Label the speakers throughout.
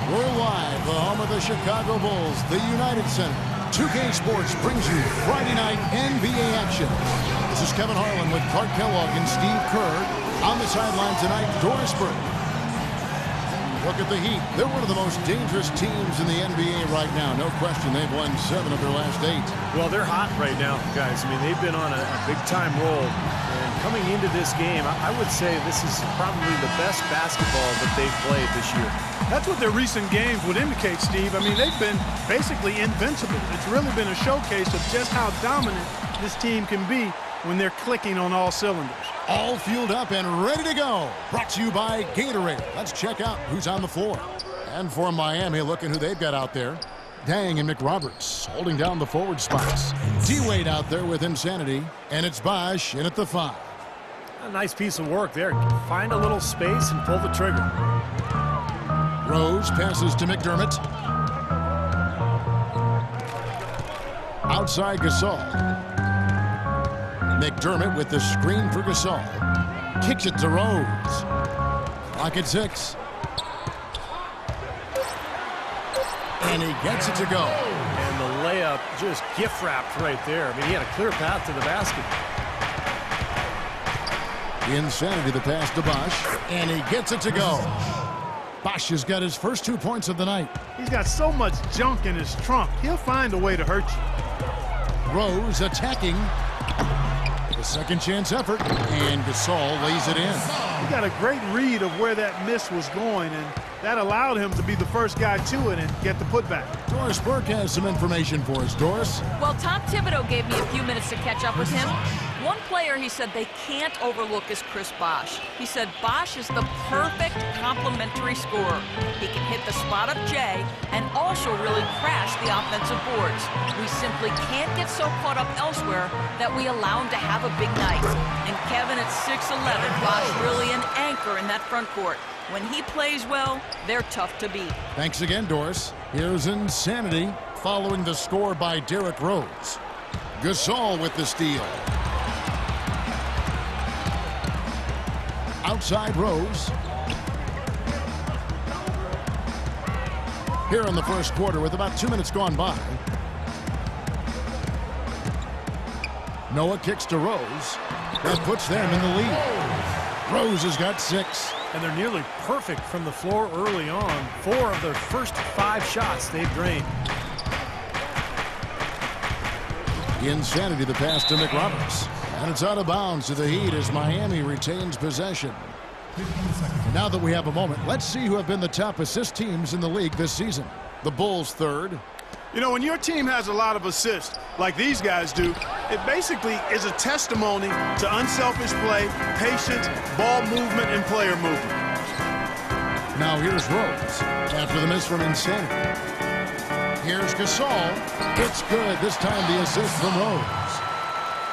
Speaker 1: We're live, the home of the Chicago Bulls, the United Center. 2K Sports brings you Friday night NBA action. This is Kevin Harlan with Clark Kellogg and Steve Kerr. On the sideline tonight, Doris Burke. Look at the Heat. They're one of the most dangerous teams in the NBA right now. No question, they've won 7 of their last 8.
Speaker 2: Well, they're hot right now, guys. I mean, they've been on a big-time roll. And coming into this game, I would say this is probably the best basketball that they've played this year.
Speaker 3: That's what their recent games would indicate, Steve. I mean, they've been basically invincible. It's really been a showcase of just how dominant this team can be when they're clicking on all cylinders.
Speaker 1: All fueled up and ready to go. Brought to you by Gatorade. Let's check out who's on the floor. And for Miami, look at who they've got out there. Dang and McRoberts holding down the forward spots. D-Wade out there with Insanity. And it's Bosh in at the 5.
Speaker 2: A nice piece of work there. Find a little space and pull the trigger.
Speaker 1: Rose passes to McDermott. Outside Gasol. McDermott with the screen for Gasol. Kicks it to Rose. Clock at 6. And he gets it to go.
Speaker 2: And the layup just gift-wrapped right there. I mean, he had a clear path to the basket.
Speaker 1: Insanity the pass to Bosh. And he gets it to go. Bosh has got his first 2 points of the night.
Speaker 3: He's got so much junk in his trunk. He'll find a way to hurt you.
Speaker 1: Rose attacking. The second chance effort, and Gasol lays it in.
Speaker 3: He got a great read of where that miss was going, and that allowed him to be the first guy to it and get the putback.
Speaker 1: Doris Burke has some information for us. Doris?
Speaker 4: Well, Tom Thibodeau gave me a few minutes to catch up with him. One player he said they can't overlook is Chris Bosh. He said Bosh is the perfect complementary scorer. He can hit the spot up Jay and also really crash the offensive boards. We simply can't get so caught up elsewhere that we allow him to have a big night. And Kevin at 6'11", Bosh really an anchor in that front court. When he plays well, they're tough to beat.
Speaker 1: Thanks again, Doris. Here's Insanity following the score by Derrick Rose. Gasol with the steal. Outside Rose. Here in the first quarter with about 2 minutes gone by. Noah kicks to Rose. That puts them in the lead. Rose has got 6.
Speaker 2: And they're nearly perfect from the floor early on. 4 of their first 5 shots they've drained.
Speaker 1: Insanity the pass to McRoberts. And it's out of bounds to the Heat as Miami retains possession. Now that we have a moment, let's see who have been the top assist teams in the league this season. The Bulls 3rd.
Speaker 3: You know, when your team has a lot of assists, like these guys do, it basically is a testimony to unselfish play, patience, ball movement, and player movement.
Speaker 1: Now here's Rose after the miss from Insanity. Here's Gasol. It's good. This time the assist from Rose.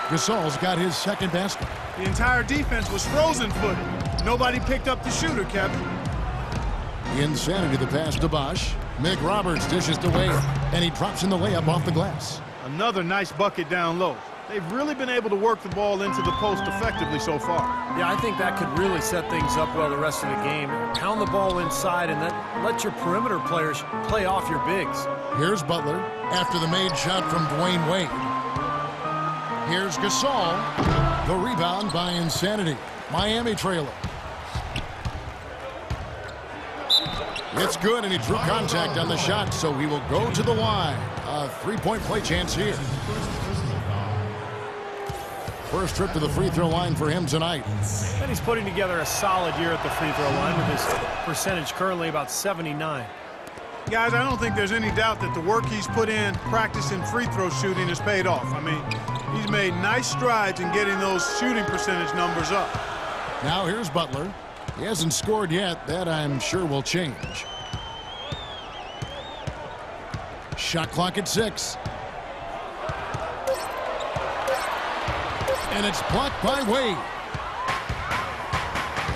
Speaker 1: Gasol's got his second basket.
Speaker 3: The entire defense was frozen-footed. Nobody picked up the shooter, Kevin.
Speaker 1: Insanity the pass to Bosh. McRoberts dishes to Wade, and he drops in the layup off the glass.
Speaker 3: Another nice bucket down low. They've really been able to work the ball into the post effectively so far.
Speaker 2: Yeah, I think that could really set things up well the rest of the game. Pound the ball inside and then let your perimeter players play off your bigs.
Speaker 1: Here's Butler after the made shot from Dwayne Wade. Here's Gasol. The rebound by Insanity. Miami trailer. It's good, and he drew contact on the shot, so he will go to the line. A 3-point play chance here. First trip to the free throw line for him tonight.
Speaker 2: And he's putting together a solid year at the free throw line with his percentage currently about 79.
Speaker 3: Guys, I don't think there's any doubt that the work he's put in practicing free throw shooting has paid off. I mean, he's made nice strides in getting those shooting percentage numbers up.
Speaker 1: Now here's Butler. He hasn't scored yet. That, I'm sure, will change. Shot clock at 6. And it's blocked by Wade.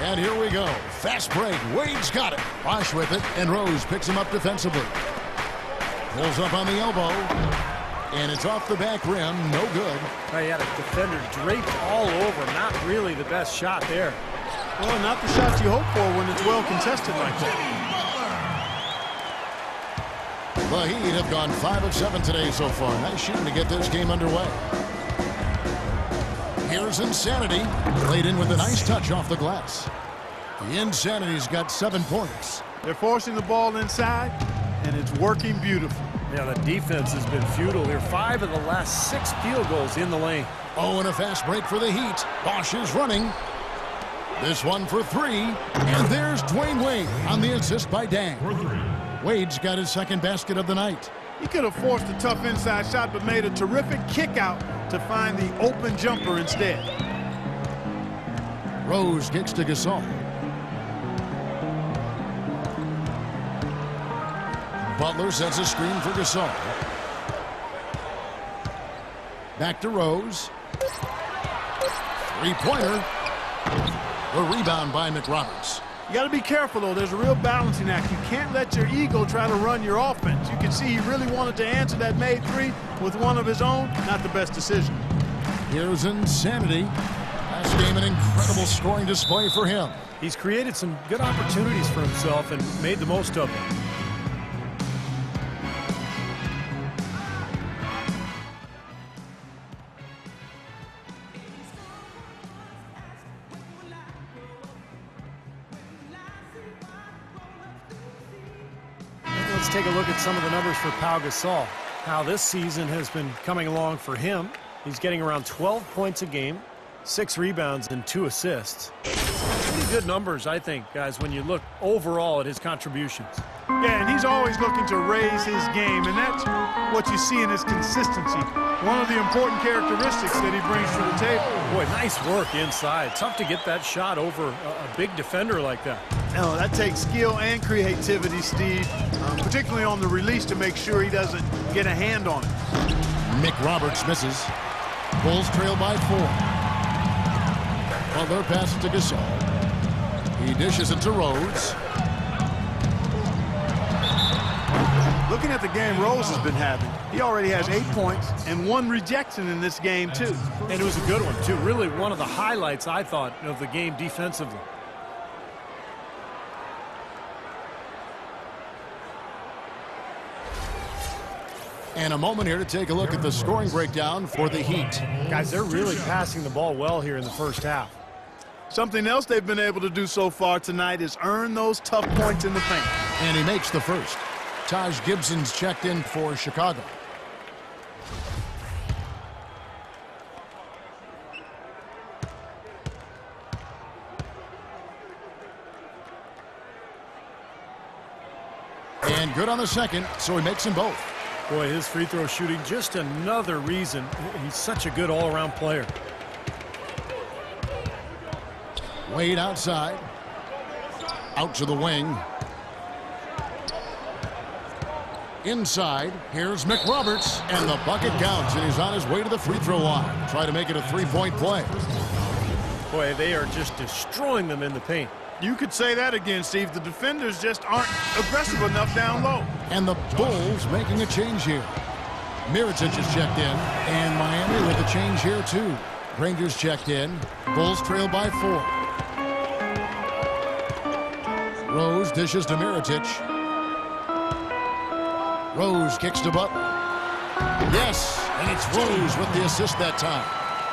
Speaker 1: And here we go. Fast break. Wade's got it. Bosh with it, and Rose picks him up defensively. Pulls up on the elbow. And it's off the back rim. No good.
Speaker 2: He had a defender draped all over. Not really the best shot there.
Speaker 3: Well, not the shots you hope for when it's well contested like that.
Speaker 1: The Heat have gone 5 of 7 today so far. Nice shooting to get this game underway. Here's Insanity. Played in with a nice touch off the glass. The Insanity's got 7 points.
Speaker 3: They're forcing the ball inside, and it's working beautifully.
Speaker 2: Yeah, the defense has been futile here. 5 of the last 6 field goals in the lane.
Speaker 1: Oh, and a fast break for the Heat. Bosch is running. This one for 3. And there's Dwayne Wade on the assist by Dang. Wade's got his second basket of the night.
Speaker 3: He could have forced a tough inside shot, but made a terrific kick out to find the open jumper instead.
Speaker 1: Rose kicks to Gasol. Butler sets a screen for Gasol. Back to Rose. Three-pointer. The rebound by McRoberts.
Speaker 3: You got to be careful, though. There's a real balancing act. You can't let your ego try to run your offense. You can see he really wanted to answer that made 3 with one of his own. Not the best decision.
Speaker 1: Here's Insanity. Last game, an incredible scoring display for him.
Speaker 2: He's created some good opportunities for himself and made the most of them. Let's take a look at some of the numbers for Pau Gasol. How this season has been coming along for him. He's getting around 12 points a game, 6 rebounds, and 2 assists. Pretty good numbers, I think, guys, when you look overall at his contributions.
Speaker 3: Yeah, and he's always looking to raise his game, and that's what you see in his consistency. One of the important characteristics that he brings to the table.
Speaker 2: Boy, nice work inside. Tough to get that shot over a big defender like that.
Speaker 3: No, that takes skill and creativity, Steve, particularly on the release to make sure he doesn't get a hand on it.
Speaker 1: McRoberts misses. Bulls trail by 4. Butler passes to Gasol. He dishes it to Rose.
Speaker 3: Looking at the game Rose has been having, he already has 8 points and 1 rejection in this game, too.
Speaker 2: And it was a good one, too. Really one of the highlights, I thought, of the game defensively.
Speaker 1: And a moment here to take a look at the scoring breakdown for the Heat.
Speaker 2: Guys, they're really passing the ball well here in the first half.
Speaker 3: Something else they've been able to do so far tonight is earn those tough points in the paint.
Speaker 1: And he makes the first. Taj Gibson's checked in for Chicago. And good on the second, so he makes them both.
Speaker 2: Boy, his free throw shooting, just another reason he's such a good all-around player.
Speaker 1: Wade outside. Out to the wing. Inside, here's McRoberts, and the bucket counts, and he's on his way to the free throw line. Try to make it a 3-point play.
Speaker 2: Boy, they are just destroying them in the paint.
Speaker 3: You could say that again, Steve. The defenders just aren't aggressive enough down low.
Speaker 1: And the Bulls making a change here. Mirotic is checked in, and Miami with a change here too. Rangers checked in. Bulls trail by 4. Rose dishes to Mirotic. Rose kicks to Butler. Yes, and it's Rose with the assist that time.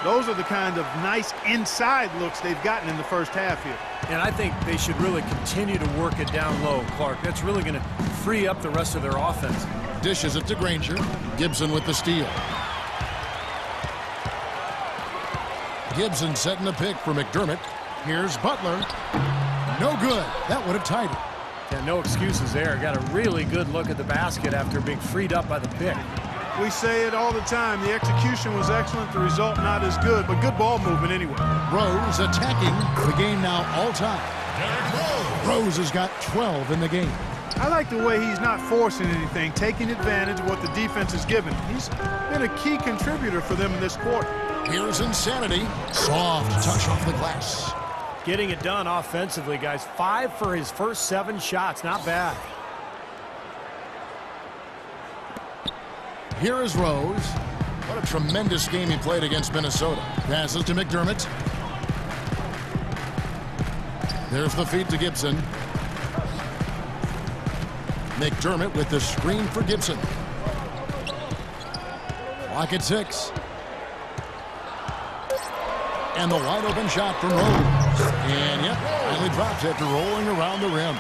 Speaker 3: Those are the kind of nice inside looks they've gotten in the first half here.
Speaker 2: And I think they should really continue to work it down low, Clark. That's really going to free up the rest of their offense.
Speaker 1: Dishes it to Granger. Gibson with the steal. Gibson setting the pick for McDermott. Here's Butler. No good. That would have tied it.
Speaker 2: Yeah, no excuses there. Got a really good look at the basket after being freed up by the pick.
Speaker 3: We say it all the time. The execution was excellent. The result not as good, but good ball movement anyway.
Speaker 1: Rose attacking the game now all time. Rose has got 12 in the game.
Speaker 3: I like the way he's not forcing anything, taking advantage of what the defense has given. He's been a key contributor for them in this quarter.
Speaker 1: Here's Insanity. Soft touch off the glass.
Speaker 2: Getting it done offensively, guys. 5 for his first 7 shots. Not bad.
Speaker 1: Here is Rose. What a tremendous game he played against Minnesota. Passes to McDermott. There's the feed to Gibson. McDermott with the screen for Gibson. Clock at 6. And the wide open shot from Rose. And yep, finally drops after rolling around the rim.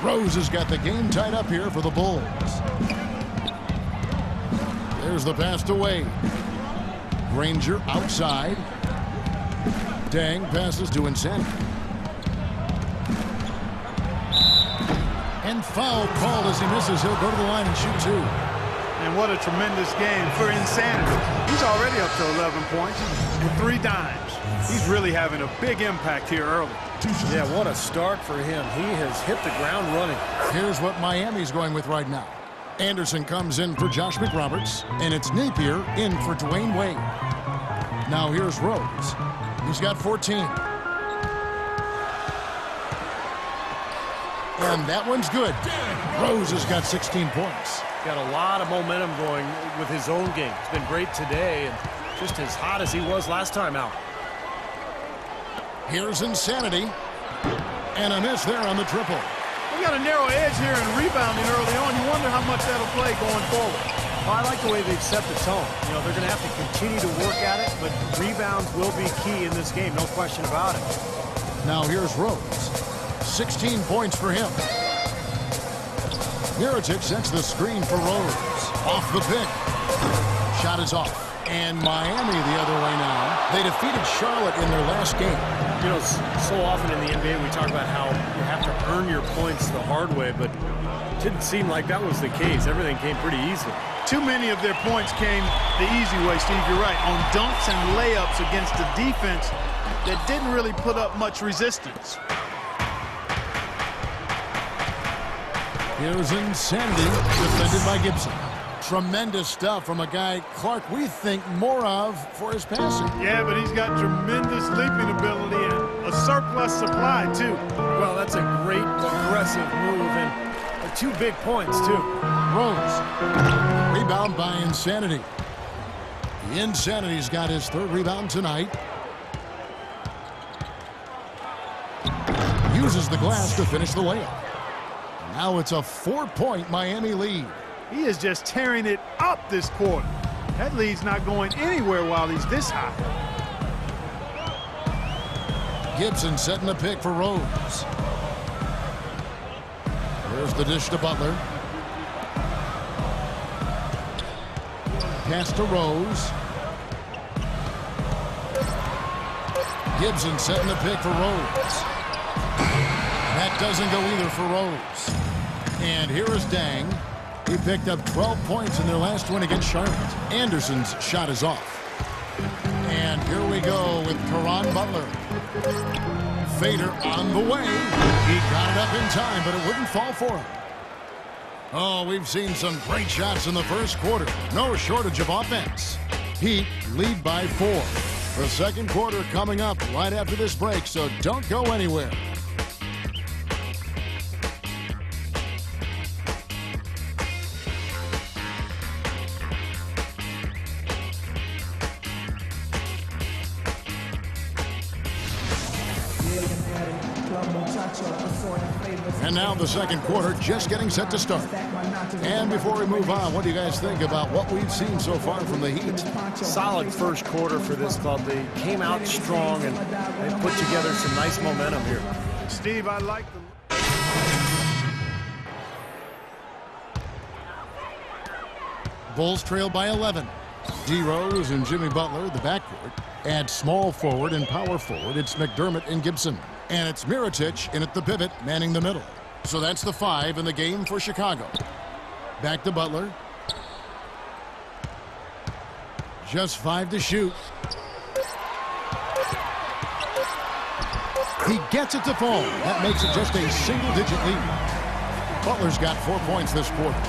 Speaker 1: Rose has got the game tied up here for the Bulls. There's the pass to Wade. Granger outside. Dang passes to Insanity. And foul called as he misses. He'll go to the line and shoot 2.
Speaker 3: And what a tremendous game for Insanity. He's already up to 11 points and 3 dimes. He's really having a big impact here early.
Speaker 2: Yeah, what a start for him. He has hit the ground running.
Speaker 1: Here's what Miami's going with right now. Anderson comes in for Josh McRoberts, and it's Napier in for Dwayne Wade. Now here's Rose. He's got 14. And that one's good. Rose has got 16 points.
Speaker 2: Got a lot of momentum going with his own game. It's been great today and just as hot as he was last time out.
Speaker 1: Here's Insanity. And a miss there on the triple.
Speaker 3: We got a narrow edge here in rebounding early on. You wonder how much that'll play going forward.
Speaker 2: Well, I like the way they've set the tone. You know, they're going to have to continue to work at it, but rebounds will be key in this game, no question about it.
Speaker 1: Now here's Rose. 16 points for him. Mirotic sets the screen for Rose. Off the pick. Shot is off. And Miami the other way now. They defeated Charlotte in their last game.
Speaker 2: You know, so often in the NBA we talk about how you have to earn your points the hard way, but it didn't seem like that was the case. Everything came pretty easily.
Speaker 3: Too many of their points came the easy way, Steve. You're right. On dunks and layups against a defense that didn't really put up much resistance.
Speaker 1: Here's Insanity, defended by Gibson. Tremendous stuff from a guy, Clark, we think more of for his passing.
Speaker 3: Yeah, but he's got tremendous leaping ability and a surplus supply, too.
Speaker 2: Well, that's a great aggressive move, and 2 big points, too.
Speaker 1: Rose. Rebound by Insanity. The Insanity's got his 3rd rebound tonight. Uses the glass to finish the layup. Now it's a 4-point Miami lead.
Speaker 3: He is just tearing it up this quarter. That lead's not going anywhere while he's this high.
Speaker 1: Gibson setting the pick for Rose. There's the dish to Butler. Pass to Rose. Gibson setting the pick for Rose. That doesn't go either for Rose. And here is Dang. He picked up 12 points in their last win against Charlotte. Anderson's shot is off. And here we go with Caron Butler. Fader on the way. He got it up in time, but it wouldn't fall for him. Oh, we've seen some great shots in the first quarter. No shortage of offense. Heat lead by 4. The second quarter coming up right after this break, so don't go anywhere. And now the second quarter just getting set to start. And before we move on, what do you guys think about what we've seen so far from the Heat?
Speaker 2: Solid first quarter for this club. They came out strong and they put together some nice momentum here.
Speaker 3: Steve, I like the...
Speaker 1: Bulls trail by 11. D. Rose and Jimmy Butler, the backcourt. Add small forward and power forward. It's McDermott and Gibson. And it's Mirotic in at the pivot, manning the middle. So that's the 5 in the game for Chicago. Back to Butler. Just 5 to shoot. He gets it to fall. That makes it just a single-digit lead. Butler's got 4 points this quarter.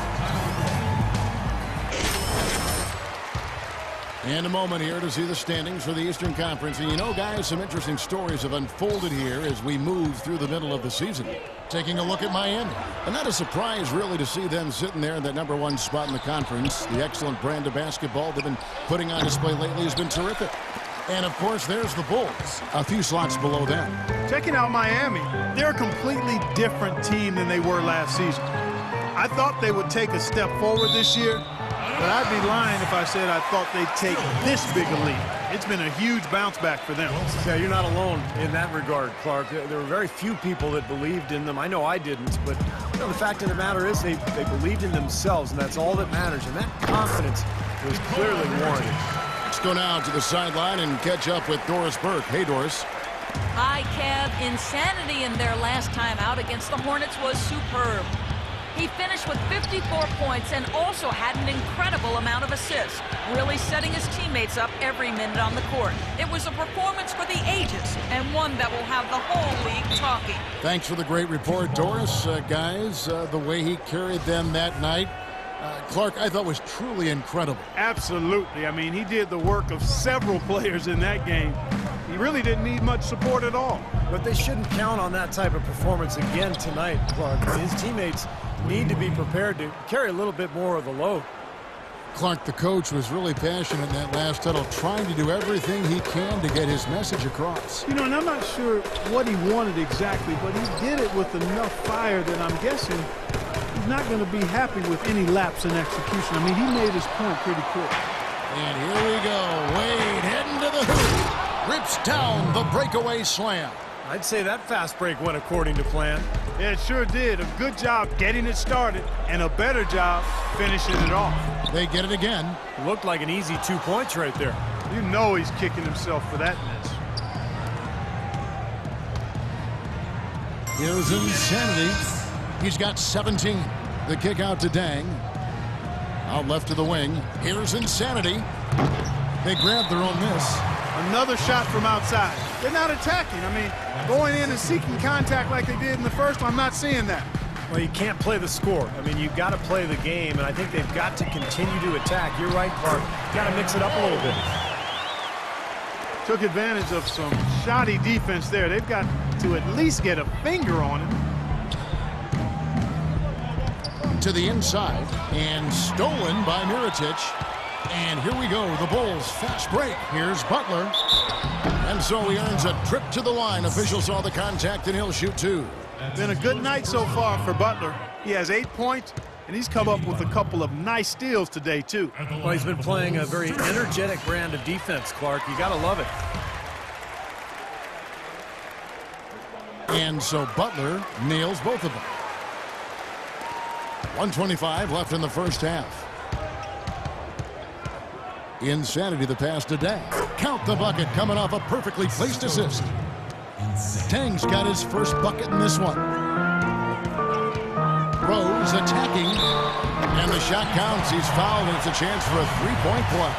Speaker 1: And a moment here to see the standings for the Eastern Conference. And you know, guys, some interesting stories have unfolded here as we move through the middle of the season. Taking a look at Miami. And not a surprise, really, to see them sitting there in that #1 spot in the conference. The excellent brand of basketball they've been putting on display lately has been terrific. And, of course, there's the Bulls, a few slots below them.
Speaker 3: Checking out Miami, they're a completely different team than they were last season. I thought they would take a step forward this year, but I'd be lying if I said I thought they'd take this big a leap. It's been a huge bounce back for them.
Speaker 2: Yeah, you're not alone in that regard, Clark. There were very few people that believed in them. I know I didn't, but you know, the fact of the matter is they believed in themselves, and that's all that matters. And that confidence was clearly warranted.
Speaker 1: Let's go now to the sideline and catch up with Doris Burke. Hey, Doris.
Speaker 4: Hi, Kev. Insanity in their last time out against the Hornets was superb. He finished with 54 points and also had an incredible amount of assists, really setting his teammates up every minute on the court. It was a performance for the ages and one that will have the whole league talking.
Speaker 1: Thanks for the great report, Doris. Guys, the way he carried them that night, Clark, I thought was truly incredible.
Speaker 3: Absolutely. I mean, he did the work of several players in that game. He really didn't need much support at all.
Speaker 2: But they shouldn't count on that type of performance again tonight, Clark. His teammates need to be prepared to carry a little bit more of the load.
Speaker 1: Clark, the coach, was really passionate in that last huddle, trying to do everything he can to get his message across.
Speaker 3: You know, and I'm not sure what he wanted exactly, but he did it with enough fire that I'm guessing he's not going to be happy with any lapse in execution. I mean, he made his point pretty quick.
Speaker 1: And here we go. Wade heading to the hoop. Rips down the breakaway slam.
Speaker 2: I'd say that fast break went according to plan.
Speaker 3: Yeah, it sure did. A good job getting it started and a better job finishing it off.
Speaker 1: They get it again.
Speaker 2: Looked like an easy 2 points right there.
Speaker 3: You know he's kicking himself for that miss.
Speaker 1: Here's Insanity. He's got 17. The kick out to Dang. Out left to the wing. Here's Insanity. They grab their own miss.
Speaker 3: Another shot from outside. They're not attacking. I mean, going in and seeking contact like they did in the first one, I'm not seeing that.
Speaker 2: Well, you can't play the score. I mean, you've got to play the game, and I think they've got to continue to attack. You're right, Clark. You've got to mix it up a little bit.
Speaker 3: Took advantage of some shoddy defense there. They've got to at least get a finger on it.
Speaker 1: To the inside, and stolen by Mirotic. And here we go, the Bulls fast break. Here's Butler. And so he earns a trip to the line. Officials saw the contact, and he'll shoot two.
Speaker 3: Been a good night so far for Butler. He has 8 points, and he's come up with a couple of nice steals today, too.
Speaker 2: Well, he's been playing a very energetic brand of defense, Clark. You got to love it.
Speaker 1: And so Butler nails both of them. 1:25 left in the first half. Insanity the pass to Dang. Count the bucket coming off a perfectly placed assist. Dang's got his first bucket in this one. Rose attacking. And the shot counts. He's fouled, and it's a chance for a three-point play.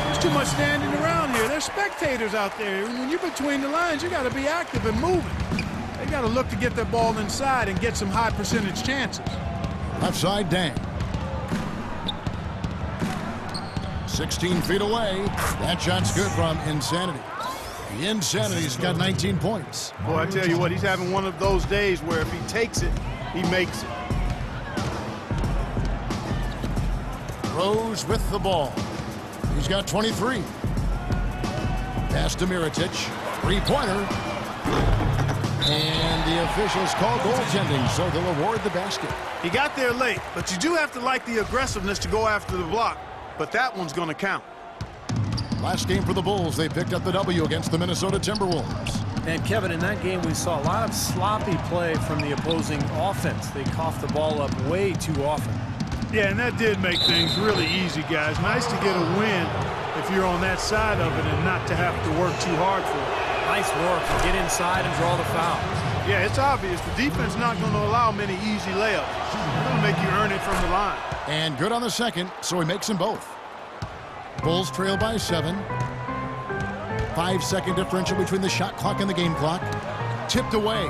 Speaker 3: There's too much standing around here. There's spectators out there. When you're between the lines, you got to be active and moving. They got to look to get that ball inside and get some high percentage chances.
Speaker 1: Left side, Dang. 16 feet away. That shot's good from Insanity. The Insanity's got 19 points.
Speaker 3: Boy, I tell you what, he's having one of those days where if he takes it, he makes it.
Speaker 1: Rose with the ball. He's got 23. Pass to Mirotic. Three-pointer. And the officials call goaltending, so they'll award the basket.
Speaker 3: He got there late, but you do have to like the aggressiveness to go after the block. But that one's going to count.
Speaker 1: Last game for the Bulls, they picked up the W against the Minnesota Timberwolves.
Speaker 2: And, Kevin, in that game, we saw a lot of sloppy play from the opposing offense. They coughed the ball up way too often.
Speaker 3: Yeah, and that did make things really easy, guys. Nice to get a win if you're on that side of it and not to have to work too hard for it.
Speaker 2: Nice work to get inside and draw the foul.
Speaker 3: Yeah, it's obvious. The defense not going to allow many easy layups. They're going to make you earn it from the line.
Speaker 1: And good on the second, so he makes them both. Bulls trail by 7. 5-second differential between the shot clock and the game clock. Tipped away.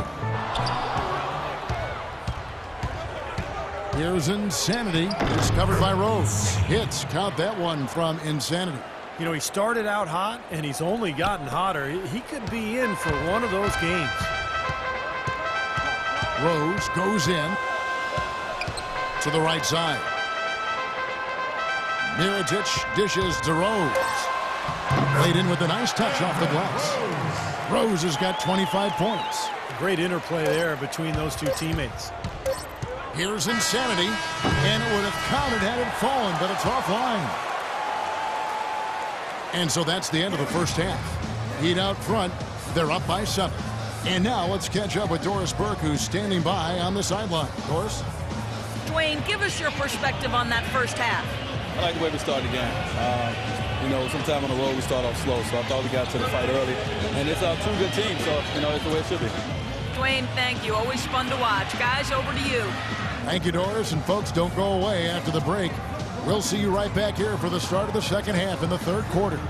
Speaker 1: Here's Insanity. It's covered by Rose. Hits. Count that one from Insanity.
Speaker 2: You know, he started out hot, and he's only gotten hotter. He could be in for one of those games.
Speaker 1: Rose goes in to the right side. Mirotic dishes to Rose. Laid in with a nice touch off the glass. Rose has got 25 points.
Speaker 2: Great interplay there between those two teammates.
Speaker 1: Here's Insanity, and it would have counted had it fallen, but it's offline. And so that's the end of the first half. Heat out front. They're up by 7. And now let's catch up with Doris Burke, who's standing by on the sideline. Doris?
Speaker 4: Dwayne, give us your perspective on that first half.
Speaker 5: I like the way we started the game. You know, sometime on the road we start off slow, so I thought we got to the fight early. And it's two good teams, so, you know, it's the way it should be.
Speaker 4: Dwayne, thank you. Always fun to watch. Guys, over to you.
Speaker 1: Thank you, Doris. And folks, don't go away after the break. We'll see you right back here for the start of the second half in the third quarter.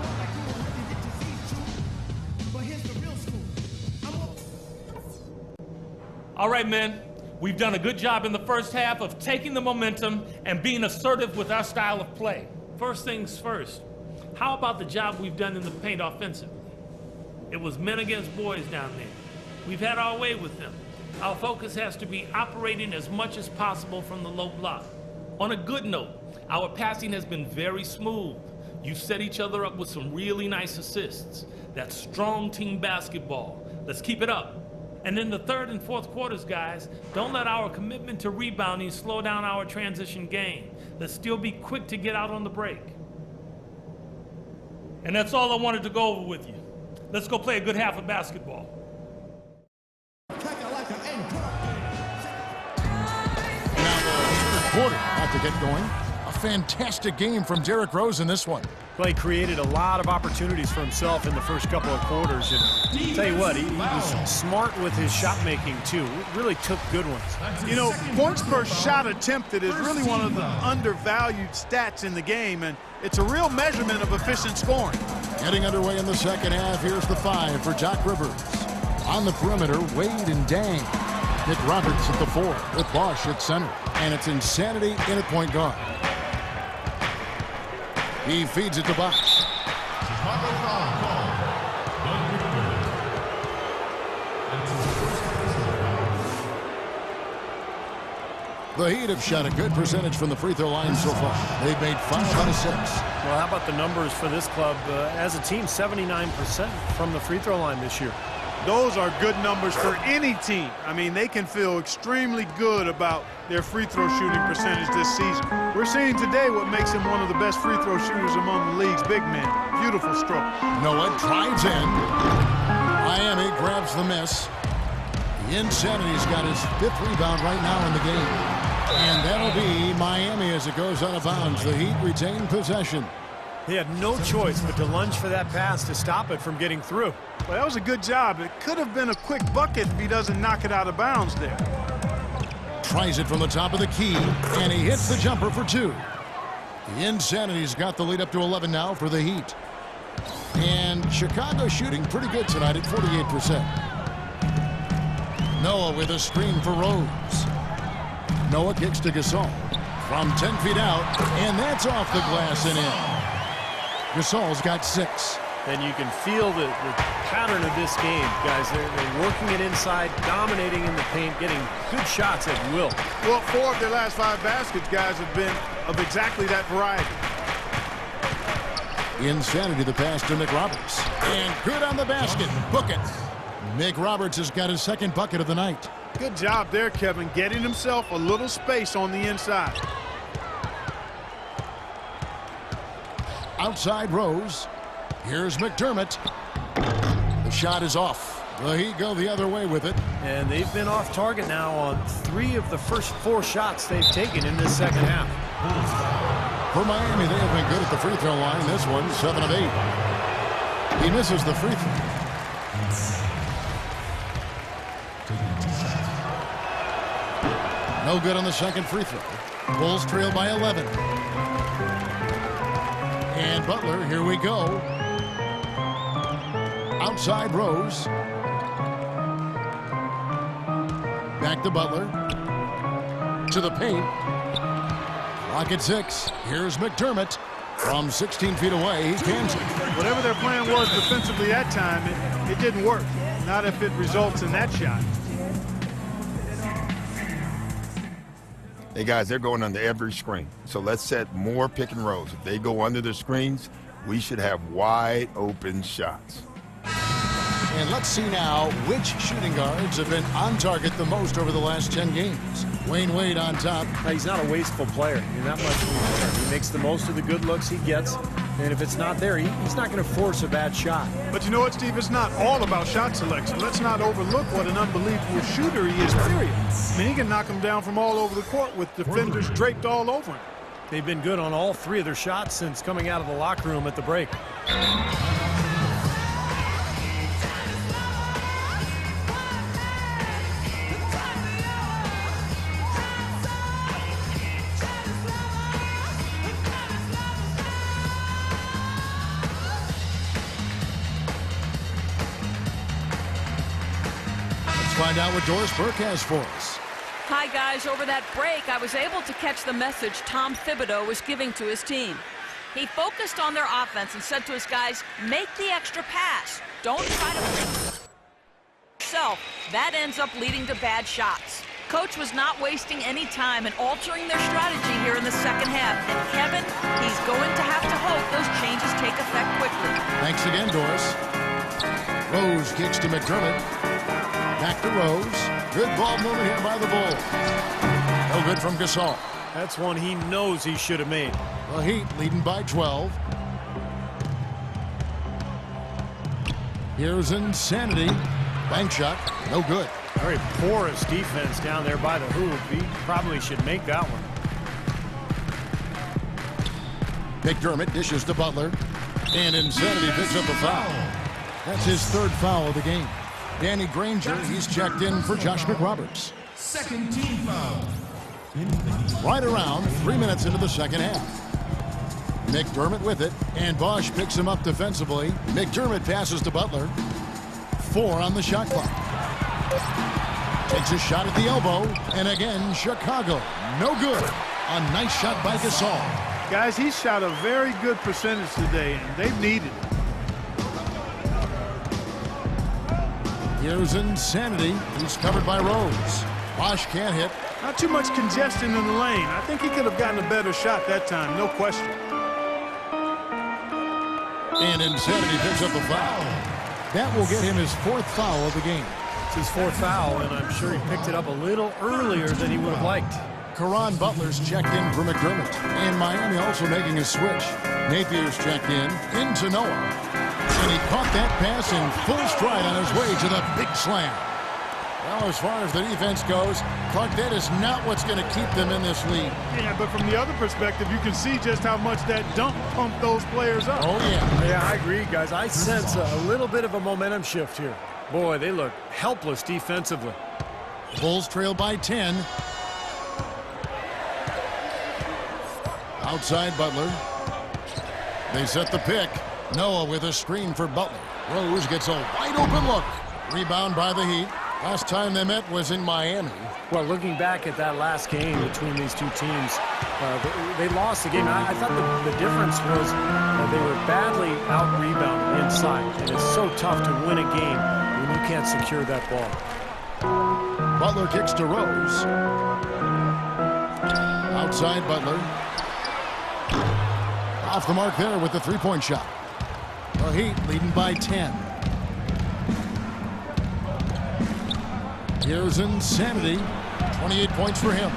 Speaker 6: All right, men. We've done a good job in the first half of taking the momentum and being assertive with our style of play. First things first, how about the job we've done in the paint offensively? It was men against boys down there. We've had our way with them. Our focus has to be operating as much as possible from the low block. On a good note, our passing has been very smooth. You've set each other up with some really nice assists. That's strong team basketball. Let's keep it up. And in the third and fourth quarters, guys, don't let our commitment to rebounding slow down our transition game. Let's still be quick to get out on the break. And that's all I wanted to go over with you. Let's go play a good half of basketball.
Speaker 1: Now the third quarter about to get going. A fantastic game from Derrick Rose in this one.
Speaker 2: Play created a lot of opportunities for himself in the first couple of quarters. And tell you what, he was smart with his shot making too. Really took good ones.
Speaker 3: You know, points per shot attempted is really one of the undervalued stats in the game, and it's a real measurement of efficient scoring.
Speaker 1: Getting underway in the second half, here's the 5 for Doc Rivers. On the perimeter, Wade and Dang. Nick Roberts at the 4 with Bosch at center. And it's Insanity in at point guard. He feeds it to Bosch. The Heat have shot a good percentage from the free throw line so far. They've made 5 out of 6.
Speaker 2: Well, how about the numbers for this club? As a team, 79% from the free throw line this year.
Speaker 3: Those are good numbers for any team. I mean, they can feel extremely good about their free throw shooting percentage this season. We're seeing today what makes him one of the best free throw shooters among the league's big men. Beautiful stroke.
Speaker 1: Noah drives in. Miami grabs the miss. The Insanity's got his 5th rebound right now in the game. And that'll be Miami as it goes out of bounds. The Heat retain possession.
Speaker 2: They had no choice but to lunge for that pass to stop it from getting through.
Speaker 3: Well, that was a good job. It could have been a quick bucket if he doesn't knock it out of bounds there.
Speaker 1: Tries it from the top of the key, and he hits the jumper for 2. The Insanity's got the lead up to 11 now for the Heat. And Chicago shooting pretty good tonight at 48%. Noah with a screen for Rose. Noah kicks to Gasol from 10 feet out, and that's off the glass and in. Gasol's got 6.
Speaker 2: And you can feel the pattern of this game, guys. They're working it inside, dominating in the paint, getting good shots at will.
Speaker 3: Well, 4 of their last 5 baskets, guys, have been of exactly that variety.
Speaker 1: Insanity the pass to Nick Roberts. And good on the basket. Book it. Nick Roberts has got his 2nd bucket of the night.
Speaker 3: Good job there, Kevin, getting himself a little space on the inside.
Speaker 1: Outside Rose. Here's McDermott. The shot is off. The Heat go the other way with it.
Speaker 2: And they've been off target now on 3 of the first 4 shots they've taken in this second half.
Speaker 1: For Miami, they have been good at the free throw line. This one, 7 of 8. He misses the free throw. No good on the second free throw. Bulls trail by 11. And Butler, here we go. Outside Rose. Back to Butler. To the paint. Clock at 6. Here's McDermott. From 16 feet away, he cans it.
Speaker 3: Whatever their plan was defensively that time, it didn't work. Not if it results in that shot.
Speaker 7: Hey, guys, they're going under every screen. So let's set more pick and rolls. If they go under the screens, we should have wide open shots.
Speaker 1: And let's see now which shooting guards have been on target the most over the last 10 games. Wayne Wade on top.
Speaker 2: He's not a wasteful player. I mean, that much is there. He makes the most of the good looks he gets. And if it's not there, he's not going to force a bad shot.
Speaker 3: But you know what, Steve? It's not all about shot selection. Let's not overlook what an unbelievable shooter he is, period. I mean, he can knock them down from all over the court with defenders draped all over him.
Speaker 2: They've been good on all 3 of their shots since coming out of the locker room at the break.
Speaker 1: Find out what Doris Burke has for us.
Speaker 4: Hi, guys. Over that break, I was able to catch the message Tom Thibodeau was giving to his team. He focused on their offense and said to his guys, make the extra pass. Don't try to yourself. That ends up leading to bad shots. Coach was not wasting any time in altering their strategy here in the second half. And Kevin, he's going to have to hope those changes take effect quickly.
Speaker 1: Thanks again, Doris. Rose kicks to McDermott. Back to Rose. Good ball movement here by the Bulls. No good from Gasol.
Speaker 2: That's one he knows he should have made.
Speaker 1: The Heat leading by 12. Here's Insanity. Bank shot. No good.
Speaker 2: Very porous defense down there by the hoop. He probably should make that one.
Speaker 1: McDermott dishes to Butler. And Insanity picks up a foul. That's his 3rd foul of the game. Danny Granger, he's checked in for Josh McRoberts.
Speaker 8: Second team foul.
Speaker 1: Right around 3 minutes into the second half. McDermott with it, and Bosch picks him up defensively. McDermott passes to Butler. 4 on the shot clock. Takes a shot at the elbow, and again, Chicago. No good. A nice shot by Gasol.
Speaker 3: Guys, he shot a very good percentage today, and they've needed it.
Speaker 1: Here's Insanity. He's covered by Rose. Bosch can't hit.
Speaker 3: Not too much congestion in the lane. I think he could have gotten a better shot that time, no question.
Speaker 1: And Insanity picks up a foul. That will get him his 4th foul of the game.
Speaker 2: It's his 4th foul, and I'm sure he picked it up a little earlier than he would have liked.
Speaker 1: Caron Butler's checked in for McDermott. And Miami also making a switch. Napier's checked into Noah. And he caught that pass in full stride on his way to the big slam. Well, as far as the defense goes, Clark, that is not what's going to keep them in this league.
Speaker 3: Yeah, but from the other perspective, you can see just how much that dunk pumped those players up.
Speaker 1: Oh, yeah.
Speaker 2: Yeah, I agree, guys. I sense a little bit of a momentum shift here. Boy, they look helpless defensively.
Speaker 1: Bulls trail by 10. Outside Butler. They set the pick. Noah with a screen for Butler. Rose gets a wide open look. Rebound by the Heat. Last time they met was in Miami.
Speaker 2: Well, looking back at that last game between these two teams, they lost the game. I thought the difference was they were badly out-rebounded inside. And it's so tough to win a game when you can't secure that ball.
Speaker 1: Butler kicks to Rose. Outside Butler. Off the mark there with the three-point shot. The Heat leading by 10. Here's Insanity. 28 points for him.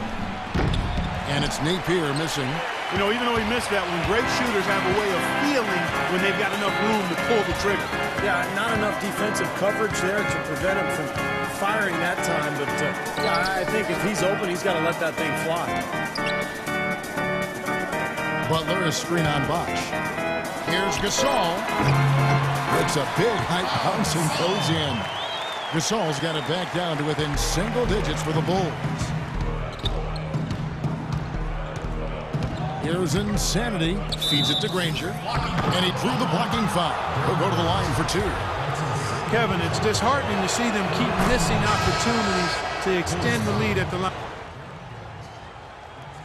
Speaker 1: And it's Napier missing.
Speaker 3: You know, even though he missed that one, great shooters have a way of feeling when they've got enough room to pull the trigger.
Speaker 2: Yeah, not enough defensive coverage there to prevent him from firing that time. But yeah, I think if he's open, he's got to let that thing fly.
Speaker 1: Butler is screen on Bosch. Here's Gasol. It's a big height bounce and goes in. Gasol's got it back down to within single digits for the Bulls. Here's Insanity. Feeds it to Granger. And he drew the blocking foul. He'll go to the line for 2.
Speaker 3: Kevin, it's disheartening to see them keep missing opportunities to extend the lead at the line.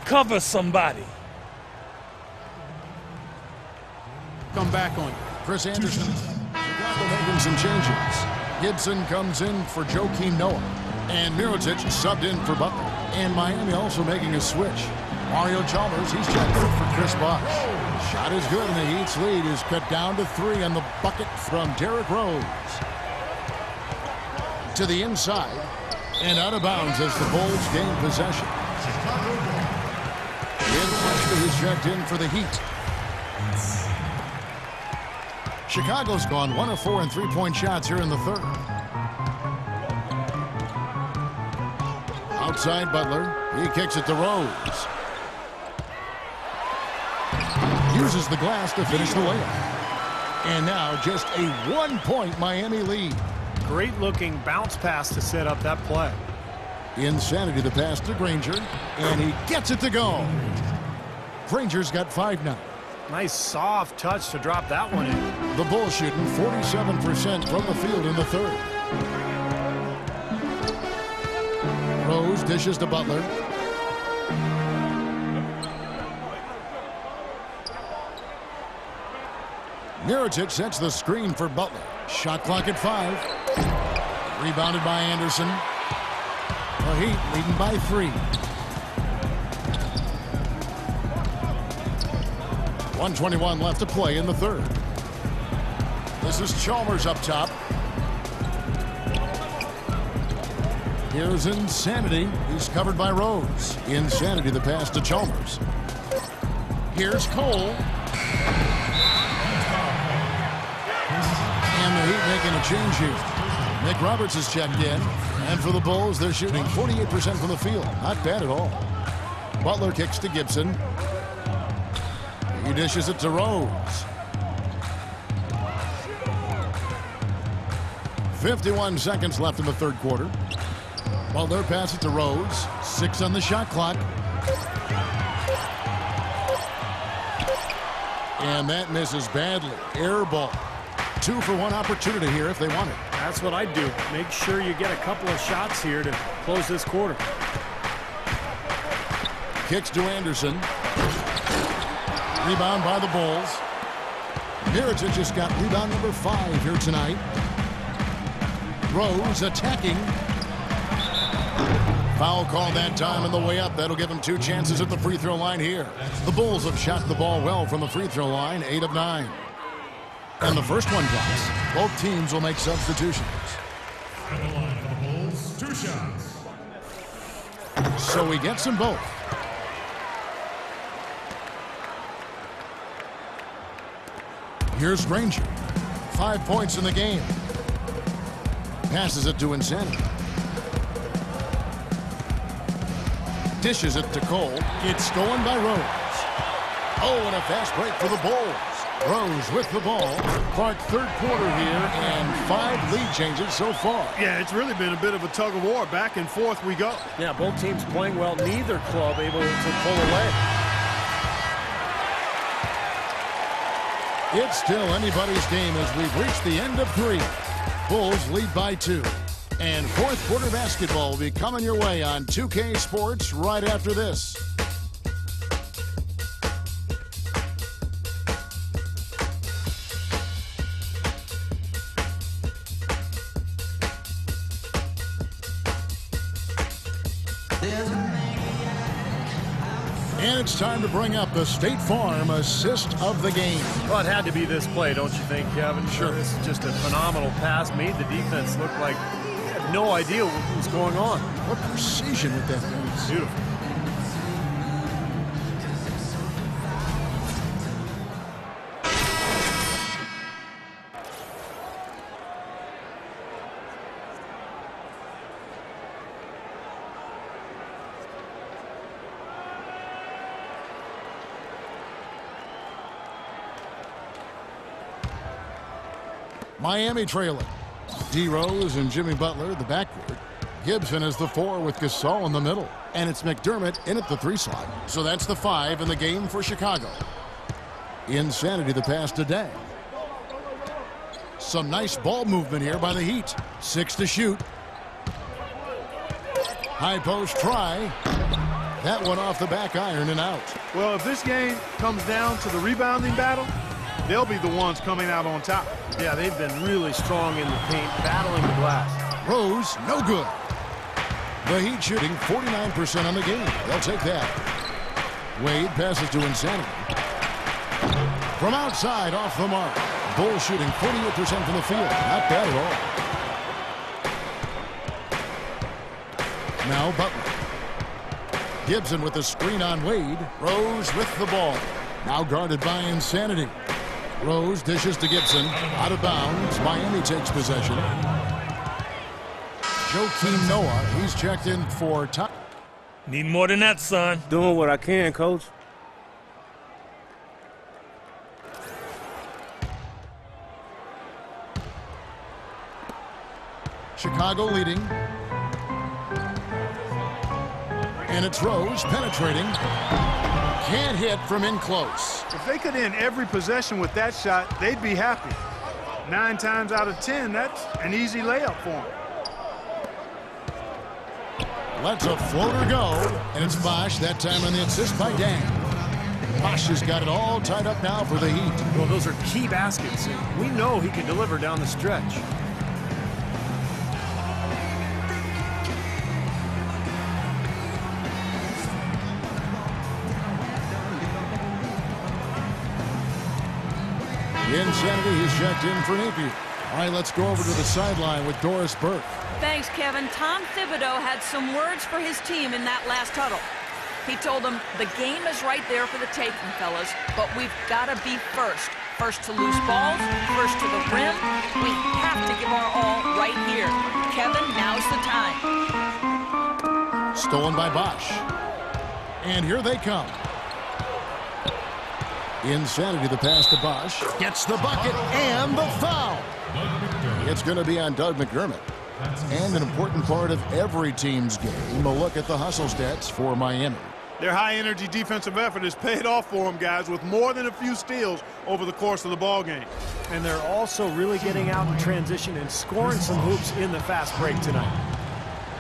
Speaker 6: Cover somebody.
Speaker 3: Come back on you.
Speaker 1: Chris Anderson. Chicago making some changes. Gibson comes in for Joakim Noah. And Mirotic subbed in for Butler. And Miami also making a switch. Mario Chalmers, he's checked in for Chris Bosh. Shot is good, and the Heat's lead is cut down to 3 on the bucket from Derrick Rose. To the inside. And out of bounds as the Bulls gain possession. Ian Fletcher is checked in for the Heat. Chicago's gone 1 of 4 in three-point shots here in the third. Outside Butler. He kicks it to Rose. Uses the glass to finish the layup. And now just a 1-point Miami lead.
Speaker 2: Great looking bounce pass to set up that play.
Speaker 1: Insanity the pass to Granger. And he gets it to go. Granger's got 5 now.
Speaker 2: Nice soft touch to drop that one in.
Speaker 1: The Bulls shooting 47% from the field in the third. Rose dishes to Butler. Mirotic sets the screen for Butler. Shot clock at 5. Rebounded by Anderson. The Heat leading by 3. 1:21 left to play in the third. This is Chalmers up top. Here's Insanity. He's covered by Rose. Insanity the pass to Chalmers. Here's Cole. And the Heat making a change here. Nick Roberts is checked in. And for the Bulls, they're shooting 48% from the field. Not bad at all. Butler kicks to Gibson. He dishes it to Rose. 51 seconds left in the third quarter. Butler passes it to Rose. 6 on the shot clock. And that misses badly. Air ball. 2 for 1 opportunity here if they want it.
Speaker 2: That's what I'd do. Make sure you get a couple of shots here to close this quarter.
Speaker 1: Kicks to Anderson. Rebound by the Bulls. Mirotic just got rebound number 5 here tonight. Rose attacking. Foul call that time on the way up. That'll give him 2 chances at the free throw line here. The Bulls have shot the ball well from the free throw line, 8 of 9. And the first one drops. Both teams will make substitutions.
Speaker 8: At the line for the Bulls, 2 shots.
Speaker 1: So he gets them both. Here's Granger. 5 points in the game. Passes it to Insanity. Dishes it to Cole. It's stolen by Rose. Oh, and a fast break for the Bulls. Rose with the ball. Clark, third quarter here, and 5 lead changes so far.
Speaker 3: Yeah, it's really been a bit of a tug of war. Back and forth we go.
Speaker 2: Yeah, both teams playing well. Neither club able to pull away.
Speaker 1: It's still anybody's game as we've reached the end of 3. Bulls lead by 2. And fourth quarter basketball will be coming your way on 2K Sports right after this. And it's time to bring up the State Farm assist of the game.
Speaker 2: Well, it had to be this play, don't you think, Kevin? Sure. This is just a phenomenal pass. Made the defense look like they had no idea what was going on.
Speaker 1: What precision with that pass.
Speaker 2: Beautiful.
Speaker 1: Miami trailing. D. Rose and Jimmy Butler, the backcourt. Gibson is the 4 with Gasol in the middle. And it's McDermott in at the 3 slot. So that's the 5 in the game for Chicago. Insanity the pass to Day. Some nice ball movement here by the Heat. 6 to shoot. High post try. That one off the back iron and out.
Speaker 3: Well, if this game comes down to the rebounding battle, they'll be the ones coming out on top.
Speaker 2: Yeah, they've been really strong in the paint, battling the glass.
Speaker 1: Rose, no good. The Heat shooting 49% on the game. They'll take that. Wade passes to Insanity. From outside, off the mark. Bulls shooting 48% from the field. Not bad at all. Now Butler. Gibson with the screen on Wade. Rose with the ball. Now guarded by Insanity. Rose dishes to Gibson. Out of bounds. Miami takes possession. Joakim Noah. He's checked in for time.
Speaker 6: Need more than that, son.
Speaker 9: Doing what I can, Coach.
Speaker 1: Chicago leading. And it's Rose penetrating. Can't hit from in close.
Speaker 3: If they could end every possession with that shot, they'd be happy. 9 times out of 10, that's an easy layup for them.
Speaker 1: Lets a floater go, and it's Bosch, that time on the assist by Dan. Bosch has got it all tied up now for the Heat.
Speaker 2: Well, those are key baskets. We know he can deliver down the stretch.
Speaker 1: Insanity has checked in for Napier. All right, let's go over to the sideline with Doris Burke.
Speaker 4: Thanks, Kevin. Tom Thibodeau had some words for his team in that last huddle. He told them, the game is right there for the taking, fellas, but we've got to be first. First to loose balls, first to the rim. We have to give our all right here. Kevin, now's the time.
Speaker 1: Stolen by Bosch. And here they come. Insanity, the pass to Bosch. Gets the bucket and the foul. It's going to be on Doug McDermott. And an important part of every team's game, a look at the hustle stats for Miami.
Speaker 3: Their high-energy defensive effort has paid off for them, guys, with more than a few steals over the course of the ball game.
Speaker 2: And they're also really getting out in transition and scoring some hoops in the fast break tonight.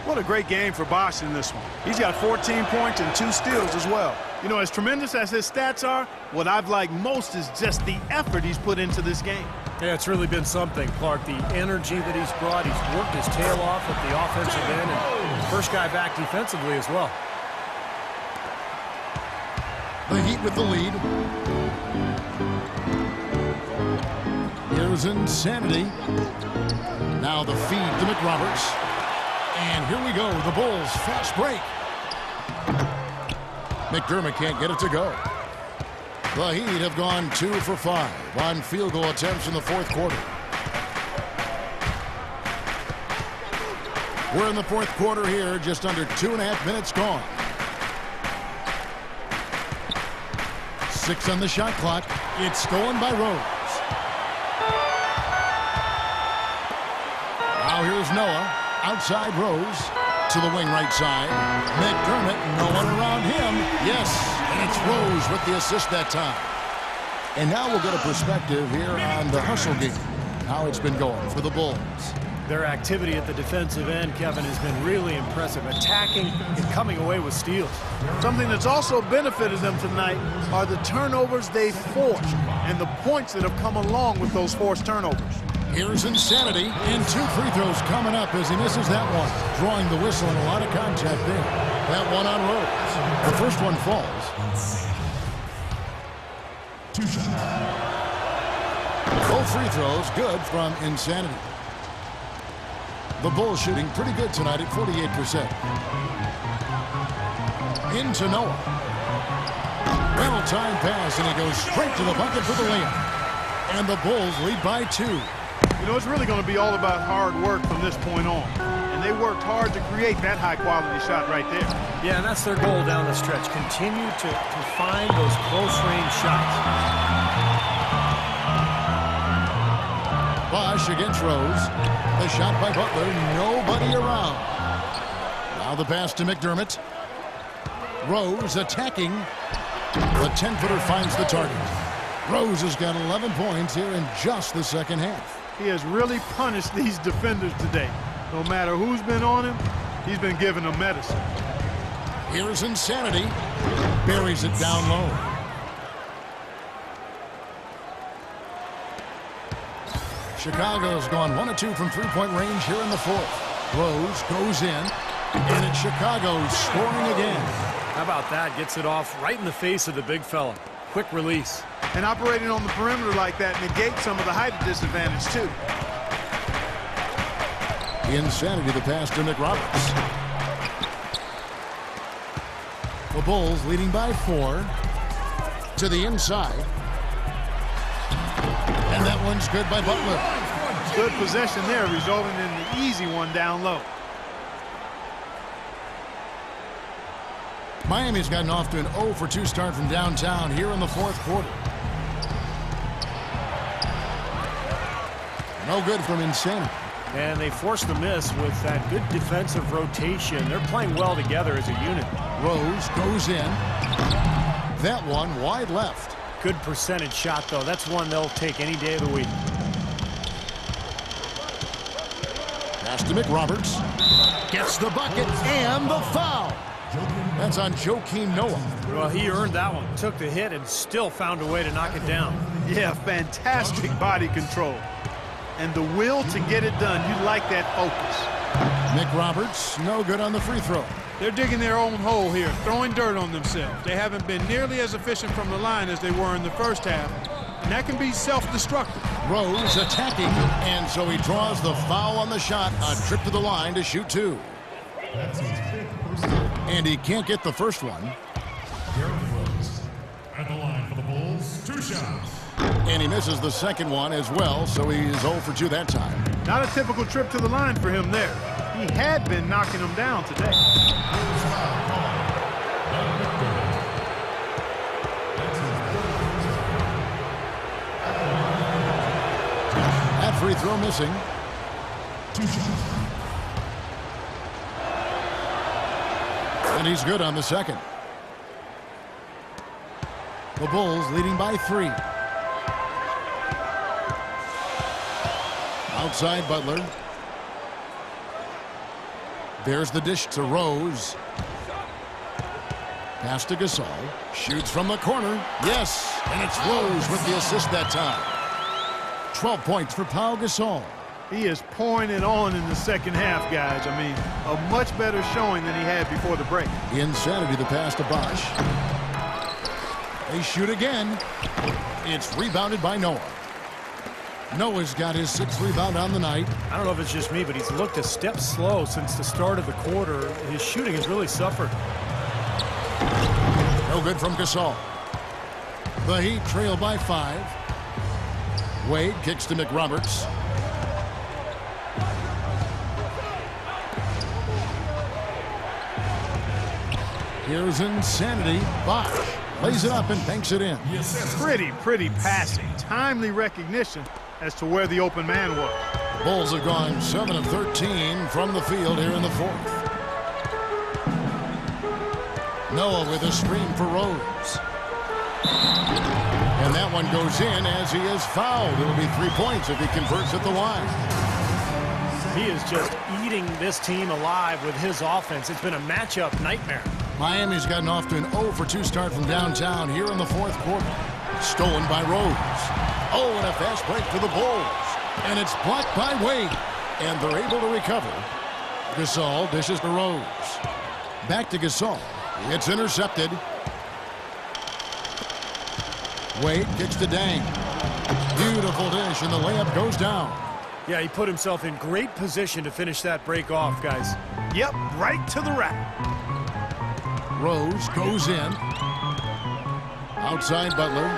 Speaker 3: What a great game for Bosch in this one. He's got 14 points and 2 steals as well. You know, as tremendous as his stats are, what I've liked most is just the effort he's put into this game.
Speaker 2: Yeah, it's really been something, Clark. The energy that he's brought. He's worked his tail off at the offensive end and first guy back defensively as well.
Speaker 1: The Heat with the lead. Here's Insanity. Now the feed to McRoberts. And here we go, the Bulls fast break. McDermott can't get it to go. The Heat have gone 2 for 5 on field goal attempts in the fourth quarter. We're in the fourth quarter here, just under 2.5 minutes gone. 6 on the shot clock. It's stolen by Rose. Now here's Noah. Outside Rose to the wing right side. McDermott, no one around him. Yes, and it's Rose with the assist that time. And now we'll get a perspective here on the hustle game, how it's been going for the Bulls.
Speaker 2: Their activity at the defensive end, Kevin, has been really impressive, attacking and coming away with steals.
Speaker 3: Something that's also benefited them tonight are the turnovers they've forced and the points that have come along with those forced turnovers.
Speaker 1: Here's Insanity, and 2 free throws coming up as he misses that one. Drawing the whistle and a lot of contact there. That one on Rose. The first one falls.
Speaker 8: 2 shots.
Speaker 1: Both free throws good from Insanity. The Bulls shooting pretty good tonight at 48%. Into Noah. Well-timed pass, and he goes straight to the bucket for the layup. And the Bulls lead by 2.
Speaker 3: You know, it's really going to be all about hard work from this point on. And they worked hard to create that high-quality shot right there.
Speaker 2: Yeah, and that's their goal down the stretch. Continue to find those close-range shots.
Speaker 1: Bosch against Rose. The shot by Butler. Nobody around. Now the pass to McDermott. Rose attacking. The 10-footer finds the target. Rose has got 11 points here in just the second half.
Speaker 3: He has really punished these defenders today. No matter who's been on him, he's been giving them medicine.
Speaker 1: Here's Insanity. Buries it down low. Chicago's gone 1 of 2 from three-point range here in the fourth. Rose goes in, and it's Chicago scoring again.
Speaker 2: How about that? Gets it off right in the face of the big fella. Quick release.
Speaker 3: And operating on the perimeter like that negates some of the height disadvantage, too.
Speaker 1: Insanity, the pass to McRoberts. The Bulls leading by 4. To the inside. And that one's good by Butler.
Speaker 3: Good possession there, resulting in the easy one down low.
Speaker 1: Miami's gotten off to an 0 for 2 start from downtown here in the fourth quarter. No good from Insanity.
Speaker 2: And they forced the miss with that good defensive rotation. They're playing well together as a unit.
Speaker 1: Rose goes in. That one wide left.
Speaker 2: Good percentage shot, though. That's one they'll take any day of the week.
Speaker 1: Pass to McRoberts. Gets the bucket and the foul. That's on Joakim Noah.
Speaker 2: Well, he earned that one. Took the hit and still found a way to knock it down.
Speaker 3: Yeah, fantastic body control. And the will to get it done. You like that focus.
Speaker 1: McRoberts, no good on the free throw.
Speaker 3: They're digging their own hole here, throwing dirt on themselves. They haven't been nearly as efficient from the line as they were in the first half, and that can be self-destructive.
Speaker 1: Rose attacking, and so he draws the foul on the shot. A trip to the line to shoot 2. And he can't get the first one.
Speaker 8: At the line for the Bulls, 2 shots.
Speaker 1: And he misses the second one as well, so he's 0 for 2 that time.
Speaker 3: Not a typical trip to the line for him there. He had been knocking them down today.
Speaker 1: That free throw missing.
Speaker 8: 2 shots.
Speaker 1: And he's good on the second. The Bulls leading by 3. Outside Butler. There's the dish to Rose. Pass to Gasol. Shoots from the corner. Yes, and it's Rose with the assist that time. 12 points for Pau Gasol.
Speaker 3: He is pouring it on in the second half, guys. I mean, a much better showing than he had before the break.
Speaker 1: Insanity, the pass to Bosch. They shoot again. It's rebounded by Noah. Noah's got his 6th rebound on the night.
Speaker 2: I don't know if it's just me, but he's looked a step slow since the start of the quarter. His shooting has really suffered.
Speaker 1: No good from Gasol. The Heat trail by 5. Wade kicks to McRoberts. Here's Insanity. Bosch lays it up and banks it in.
Speaker 3: Pretty passing. Timely recognition as to where the open man was.
Speaker 1: The Bulls have gone 7 of 13 from the field here in the fourth. Noah with a screen for Rose. And that one goes in as he is fouled. It'll be 3 points if he converts at the line.
Speaker 2: He is just eating this team alive with his offense. It's been a matchup nightmare.
Speaker 1: Miami's gotten off to an 0 for 2 start from downtown here in the fourth quarter. Stolen by Rose. Oh, and a fast break for the Bulls. And it's blocked by Wade. And they're able to recover. Gasol dishes to Rose. Back to Gasol. It's intercepted. Wade kicks to Dang. Beautiful dish, and the layup goes down.
Speaker 2: Yeah, he put himself in great position to finish that break off, guys.
Speaker 3: Yep, right to the rack.
Speaker 1: Rose goes in. Outside Butler.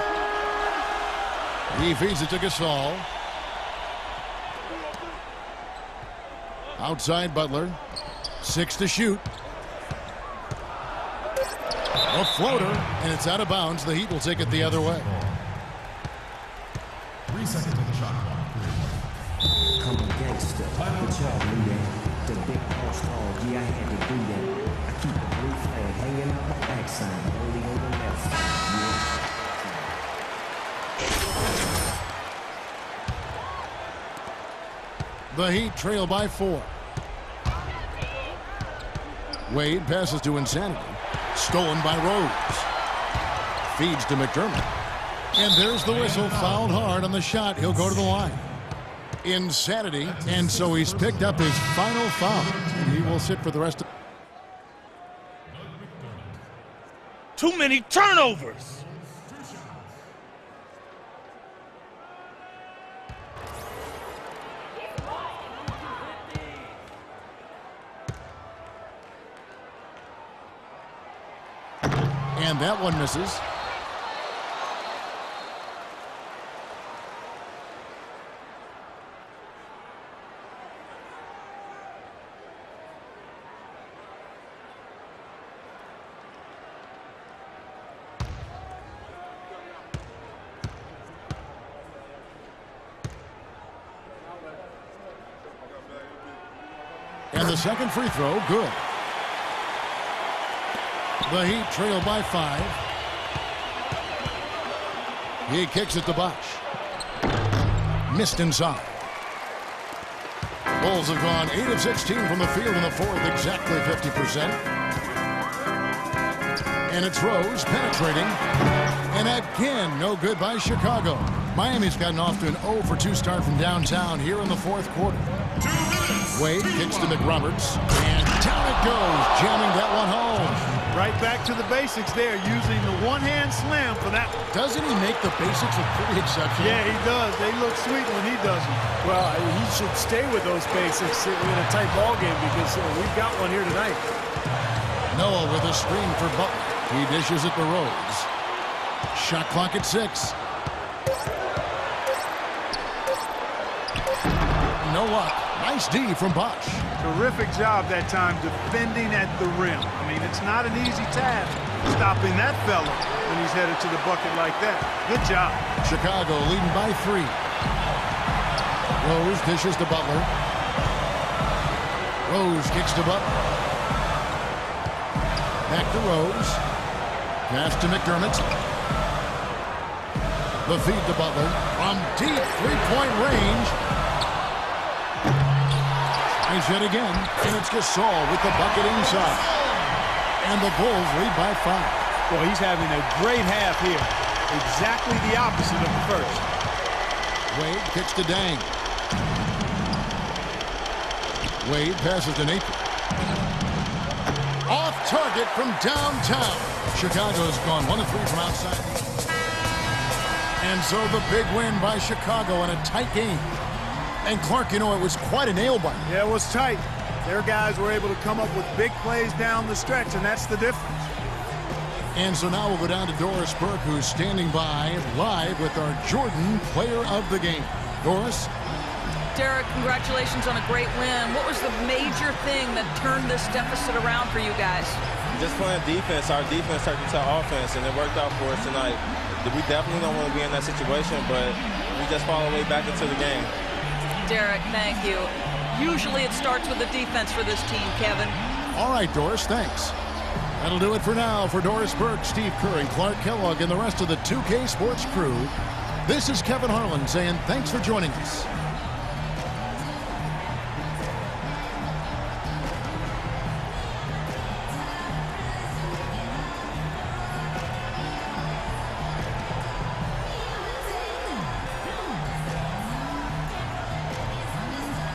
Speaker 1: He feeds it to Gasol. Outside Butler. 6 to shoot. A floater, and it's out of bounds. The Heat will take it the other way.
Speaker 8: 3 seconds on the shot clock.
Speaker 9: Come on, gangster. Good job, Lee. The big boss dog, yeah, I had to do that. I keep the blue flag hanging out my backside, only on the left side.
Speaker 1: The Heat trail by 4. Wade passes to Insanity. Stolen by Rose. Feeds to McDermott. And there's the whistle. Fouled hard on the shot. He'll go to the line. Insanity. And so he's picked up his final foul. And he will sit for the rest of...
Speaker 6: Too many turnovers.
Speaker 1: And that one misses. And the second free throw, good. The Heat trail by 5. He kicks it to Bosch. Missed inside. Bulls have gone 8 of 16 from the field in the fourth, exactly 50%. And it's Rose penetrating. And again, no good by Chicago. Miami's gotten off to an 0 for 2 start from downtown here in the fourth quarter. Wade kicks to McRoberts, and down it goes, jamming that one home.
Speaker 3: Right back to the basics there, using the one-hand slam for that.
Speaker 1: Doesn't he make the basics look pretty exceptional?
Speaker 3: Yeah, he does. They look sweet when he doesn't.
Speaker 2: Well, he should stay with those basics in a tight ball game because we've got one here tonight.
Speaker 1: Noah with a screen for Butler. He dishes it to Rose. Shot clock at 6. No luck. Nice D from Bosch.
Speaker 3: Terrific job that time defending at the rim. I mean, it's not an easy task stopping that fella when he's headed to the bucket like that. Good job.
Speaker 1: Chicago leading by 3. Rose dishes to Butler. Rose kicks to Butler. Back to Rose. Pass to McDermott. The feed to Butler. From deep three-point range. Tries yet again, and it's Gasol with the bucket inside. And the Bulls lead by 5.
Speaker 3: Well, he's having a great half here. Exactly the opposite of the first.
Speaker 1: Wade kicks to Dang. Wade passes to Napier. Off target from downtown. Chicago's gone 1 of 3 from outside. And so the big win by Chicago in a tight game. And Clark, you know, it was quite a nail-biter.
Speaker 3: Yeah, it was tight. Their guys were able to come up with big plays down the stretch, and that's the difference.
Speaker 1: And so now we'll go down to Doris Burke, who's standing by live with our Jordan Player of the Game. Doris?
Speaker 4: Derek, congratulations on a great win. What was the major thing that turned this deficit around for you guys?
Speaker 10: Just playing defense. Our defense turned into offense, and it worked out for us tonight. We definitely don't want to be in that situation, but we just fall away back into the game.
Speaker 4: Derek, thank you. Usually it starts with the defense for this team, Kevin.
Speaker 1: All right, Doris, thanks. That'll do it for now. For Doris Burke, Steve Kerr, and Clark Kellogg, and the rest of the 2K Sports crew, this is Kevin Harlan saying thanks for joining us.